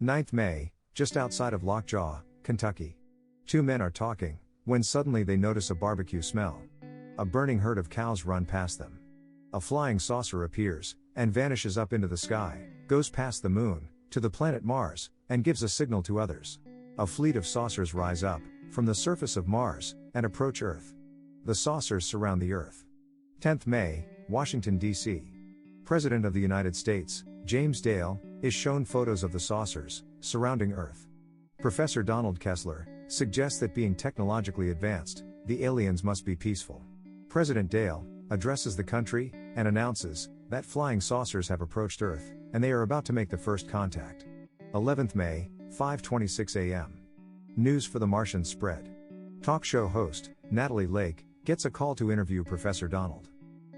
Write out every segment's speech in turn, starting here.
9th May, just outside of Lockjaw, Kentucky. Two men are talking, when suddenly they notice a barbecue smell. A burning herd of cows run past them. A flying saucer appears, and vanishes up into the sky, goes past the moon, to the planet Mars, and gives a signal to others. A fleet of saucers rise up, from the surface of Mars, and approach Earth. The saucers surround the Earth. 10th May, Washington, D.C. President of the United States, James Dale, is shown photos of the saucers, surrounding Earth. Professor Donald Kessler suggests that being technologically advanced, the aliens must be peaceful. President Dale addresses the country, and announces that flying saucers have approached Earth, and they are about to make the first contact. 11th May, 5:26 a.m. News for the Martians spread. Talk show host, Natalie Lake, gets a call to interview Professor Donald.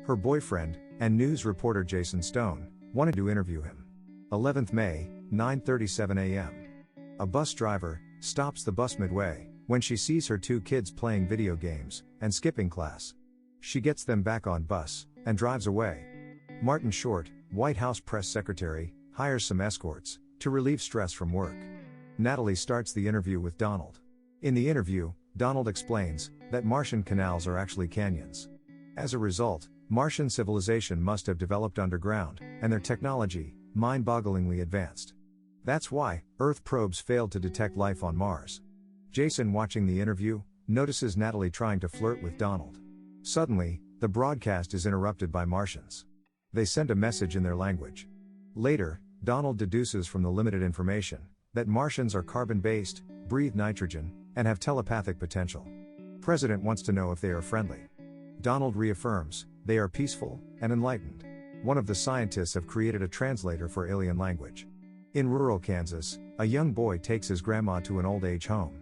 Her boyfriend, and news reporter Jason Stone, wanted to interview him. 11th May, 9:37 a.m. A bus driver stops the bus midway, when she sees her two kids playing video games, and skipping class. She gets them back on bus, and drives away. Martin Short, White House press secretary, hires some escorts, to relieve stress from work. Natalie starts the interview with Donald. In the interview, Donald explains that Martian canals are actually canyons. As a result, Martian civilization must have developed underground, and their technology, mind-bogglingly advanced. That's why Earth probes failed to detect life on Mars. Jason, watching the interview, notices Natalie trying to flirt with Donald. Suddenly, the broadcast is interrupted by Martians. They send a message in their language. Later, Donald deduces from the limited information that Martians are carbon-based, breathe nitrogen, and have telepathic potential. President wants to know if they are friendly. Donald reaffirms they are peaceful and enlightened. One of the scientists have created a translator for alien language. In rural Kansas, a young boy takes his grandma to an old-age home.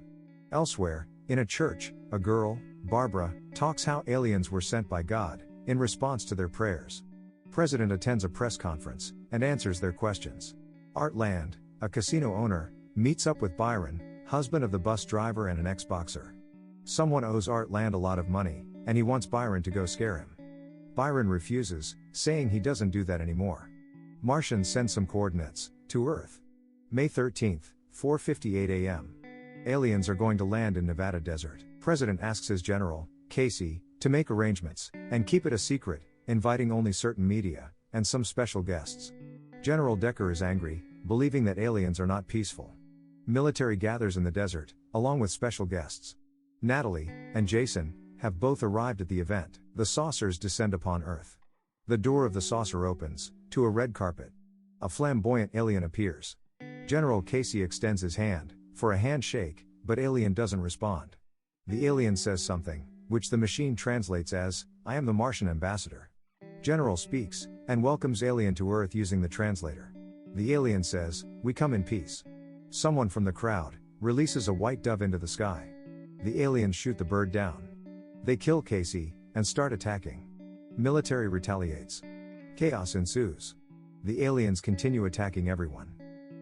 Elsewhere, in a church, a girl, Barbara, talks how aliens were sent by God, in response to their prayers. President attends a press conference, and answers their questions. Art Land, a casino owner, meets up with Byron, husband of the bus driver and an ex-boxer. Someone owes Art Land a lot of money, and he wants Byron to go scare him. Byron refuses, saying he doesn't do that anymore. Martians send some coordinates to Earth. May 13th, 4:58 a.m. Aliens are going to land in Nevada desert. President asks his general, Casey, to make arrangements, and keep it a secret, inviting only certain media, and some special guests. General Decker is angry, believing that aliens are not peaceful. Military gathers in the desert, along with special guests. Natalie and Jason have both arrived at the event. The saucers descend upon Earth. The door of the saucer opens to a red carpet. A flamboyant alien appears. General Casey extends his hand for a handshake, but alien doesn't respond. The alien says something, which the machine translates as, "I am the Martian ambassador." General speaks, and welcomes alien to Earth using the translator. The alien says, "We come in peace." Someone from the crowd releases a white dove into the sky. The aliens shoot the bird down. They kill Casey, and start attacking. Military retaliates. Chaos ensues. The aliens continue attacking everyone.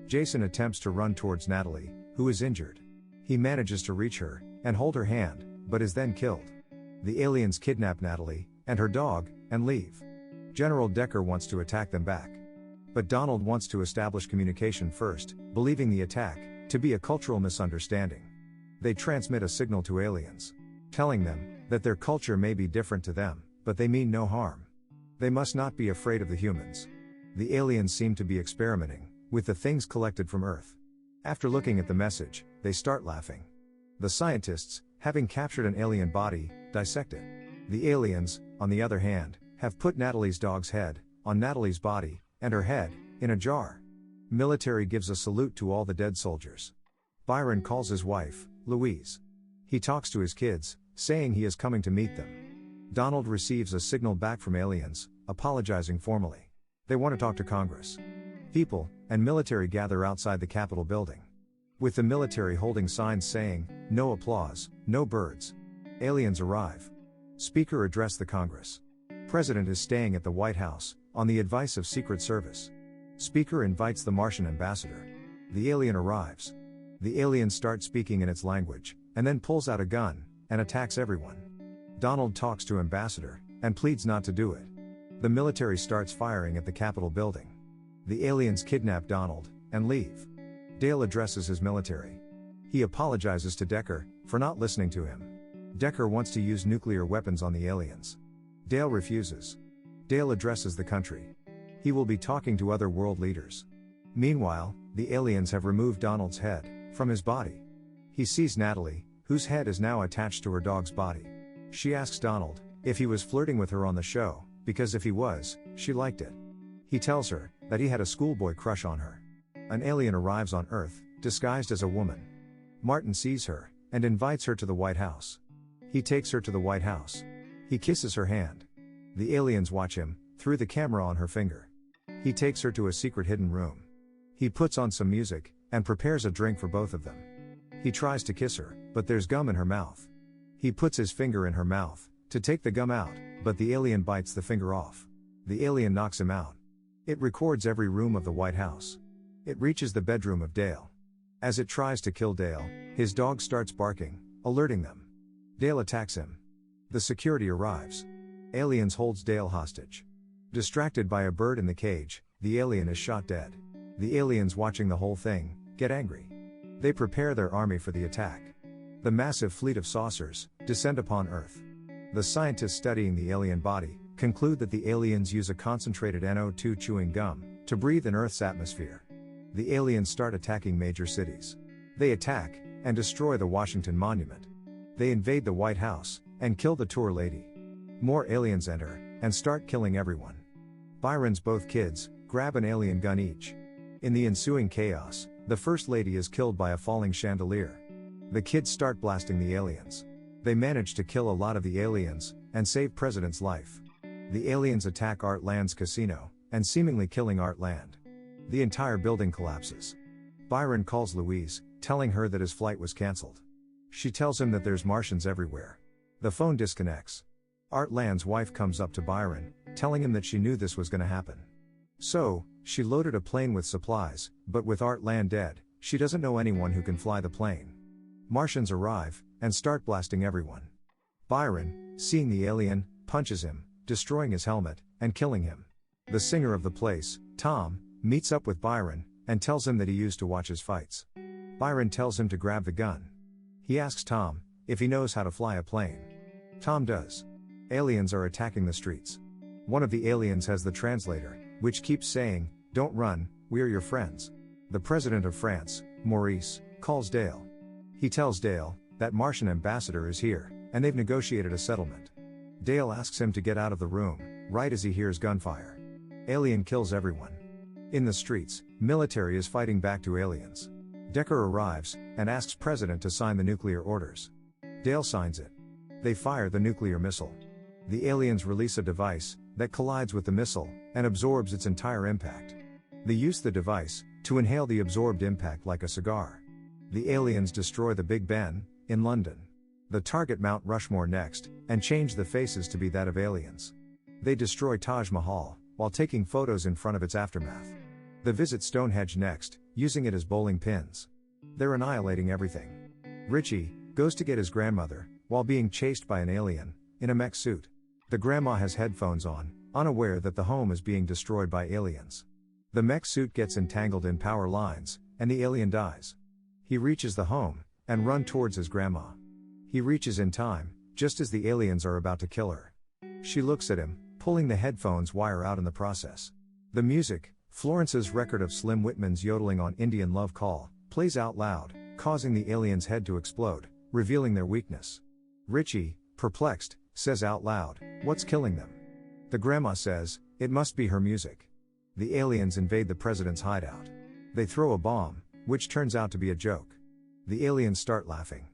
Jason attempts to run towards Natalie, who is injured. He manages to reach her, and hold her hand, but is then killed. The aliens kidnap Natalie, and her dog, and leave. General Decker wants to attack them back. But Donald wants to establish communication first, believing the attack to be a cultural misunderstanding. They transmit a signal to aliens, telling them that their culture may be different to them, but they mean no harm. They must not be afraid of the humans. The aliens seem to be experimenting with the things collected from Earth. After looking at the message, they start laughing. The scientists, having captured an alien body, dissect it. The aliens, on the other hand, have put Natalie's dog's head on Natalie's body, and her head in a jar. Military gives a salute to all the dead soldiers. Byron calls his wife, Louise. He talks to his kids, saying he is coming to meet them. Donald receives a signal back from aliens, apologizing formally. They want to talk to Congress. People and military gather outside the Capitol building, with the military holding signs saying, "No applause, no birds." Aliens arrive. Speaker addressed the Congress. President is staying at the White House, on the advice of Secret Service. Speaker invites the Martian ambassador. The alien arrives. The alien starts speaking in its language, and then pulls out a gun, and attacks everyone. Donald talks to ambassador, and pleads not to do it. The military starts firing at the Capitol building. The aliens kidnap Donald, and leave. Dale addresses his military. He apologizes to Decker for not listening to him. Decker wants to use nuclear weapons on the aliens. Dale refuses. Dale addresses the country. He will be talking to other world leaders. Meanwhile, the aliens have removed Donald's head from his body. He sees Natalie, whose head is now attached to her dog's body. She asks Donald if he was flirting with her on the show, because if he was, she liked it. He tells her that he had a schoolboy crush on her. An alien arrives on Earth, disguised as a woman. Martin sees her and invites her to the White House. He takes her to the White House. He kisses her hand. The aliens watch him through the camera on her finger. He takes her to a secret hidden room. He puts on some music and prepares a drink for both of them. He tries to kiss her, but there's gum in her mouth. He puts his finger in her mouth to take the gum out, but the alien bites the finger off. The alien knocks him out. It records every room of the White House. It reaches the bedroom of Dale. As it tries to kill Dale, his dog starts barking, alerting them. Dale attacks him. The security arrives. Aliens holds Dale hostage. Distracted by a bird in the cage, the alien is shot dead. The aliens watching the whole thing get angry. They prepare their army for the attack. The massive fleet of saucers descend upon Earth. The scientists studying the alien body conclude that the aliens use a concentrated NO2 chewing gum to breathe in Earth's atmosphere. The aliens start attacking major cities. They attack and destroy the Washington Monument. They invade the White House and kill the tour lady. More aliens enter and start killing everyone. Byron's both kids grab an alien gun each. In the ensuing chaos, the First Lady is killed by a falling chandelier. The kids start blasting the aliens. They manage to kill a lot of the aliens and save President's life. The aliens attack Art Land's casino and seemingly killing Art Land. The entire building collapses. Byron calls Louise, telling her that his flight was cancelled. She tells him that there's Martians everywhere. The phone disconnects. Art Land's wife comes up to Byron, telling him that she knew this was going to happen. So, she loaded a plane with supplies, but with Art Land dead, she doesn't know anyone who can fly the plane. Martians arrive and start blasting everyone. Byron, seeing the alien, punches him, destroying his helmet and killing him. The singer of the place, Tom, meets up with Byron and tells him that he used to watch his fights. Byron tells him to grab the gun. He asks Tom if he knows how to fly a plane. Tom does. Aliens are attacking the streets. One of the aliens has the translator, which keeps saying, "Don't run, we're your friends." The president of France, Maurice, calls Dale. He tells Dale that Martian ambassador is here, and they've negotiated a settlement. Dale asks him to get out of the room, right as he hears gunfire. Alien kills everyone. In the streets, military is fighting back to aliens. Decker arrives and asks President to sign the nuclear orders. Dale signs it. They fire the nuclear missile. The aliens release a device that collides with the missile and absorbs its entire impact. They use the device to inhale the absorbed impact like a cigar. The aliens destroy the Big Ben in London. They target Mount Rushmore next and change the faces to be that of aliens. They destroy Taj Mahal while taking photos in front of its aftermath. They visit Stonehenge next, using it as bowling pins. They're annihilating everything. Richie goes to get his grandmother while being chased by an alien in a mech suit. The grandma has headphones on, unaware that the home is being destroyed by aliens. The mech suit gets entangled in power lines, and the alien dies. He reaches the home and runs towards his grandma. He reaches in time, just as the aliens are about to kill her. She looks at him, pulling the headphones wire out in the process. The music, Florence's record of Slim Whitman's yodeling on Indian Love Call, plays out loud, causing the alien's head to explode, revealing their weakness. Richie, perplexed, says out loud, "What's killing them?" The grandma says, "It must be her music." The aliens invade the president's hideout. They throw a bomb, which turns out to be a joke. The aliens start laughing.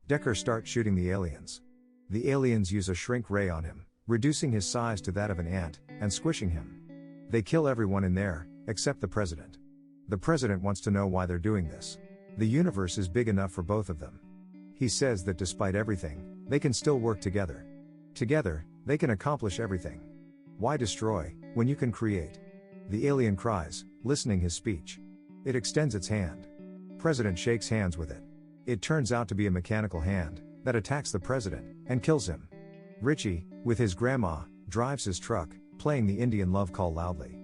Decker starts shooting the aliens. The aliens use a shrink ray on him, reducing his size to that of an ant, and squishing him. They kill everyone in there, except the president. The president wants to know why they're doing this. The universe is big enough for both of them. He says that despite everything, they can still work together. Together, they can accomplish everything. Why destroy, when you can create? The alien cries, listening his speech. It extends its hand. President shakes hands with it. It turns out to be a mechanical hand that attacks the president and kills him. Richie, with his grandma, drives his truck, playing the Indian Love Call loudly.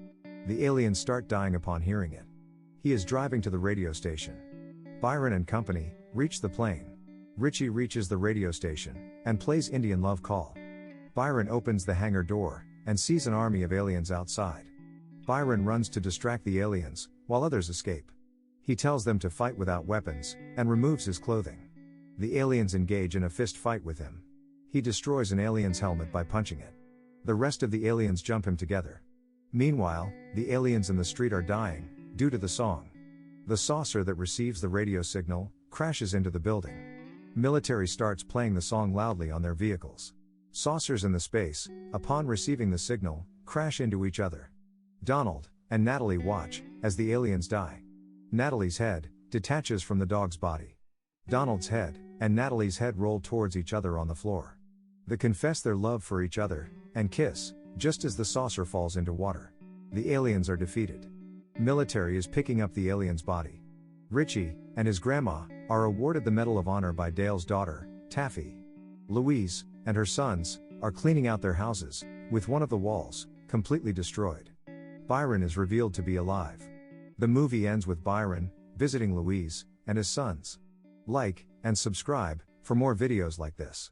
The aliens start dying upon hearing it. He is driving to the radio station. Byron and company reach the plane. Richie reaches the radio station and plays Indian Love Call. Byron opens the hangar door and sees an army of aliens outside. Byron runs to distract the aliens, while others escape. He tells them to fight without weapons and removes his clothing. The aliens engage in a fist fight with him. He destroys an alien's helmet by punching it. The rest of the aliens jump him together. Meanwhile, the aliens in the street are dying, due to the song. The saucer that receives the radio signal crashes into the building. Military starts playing the song loudly on their vehicles. Saucers in the space, upon receiving the signal, crash into each other. Donald and Natalie watch as the aliens die. Natalie's head detaches from the dog's body. Donald's head and Natalie's head roll towards each other on the floor. They confess their love for each other and kiss, just as the saucer falls into water. The aliens are defeated. Military is picking up the alien's body. Richie and his grandma are awarded the Medal of Honor by Dale's daughter, Taffy. Louise and her sons are cleaning out their houses, with one of the walls completely destroyed. Byron is revealed to be alive. The movie ends with Byron visiting Louise and his sons. Like and subscribe for more videos like this.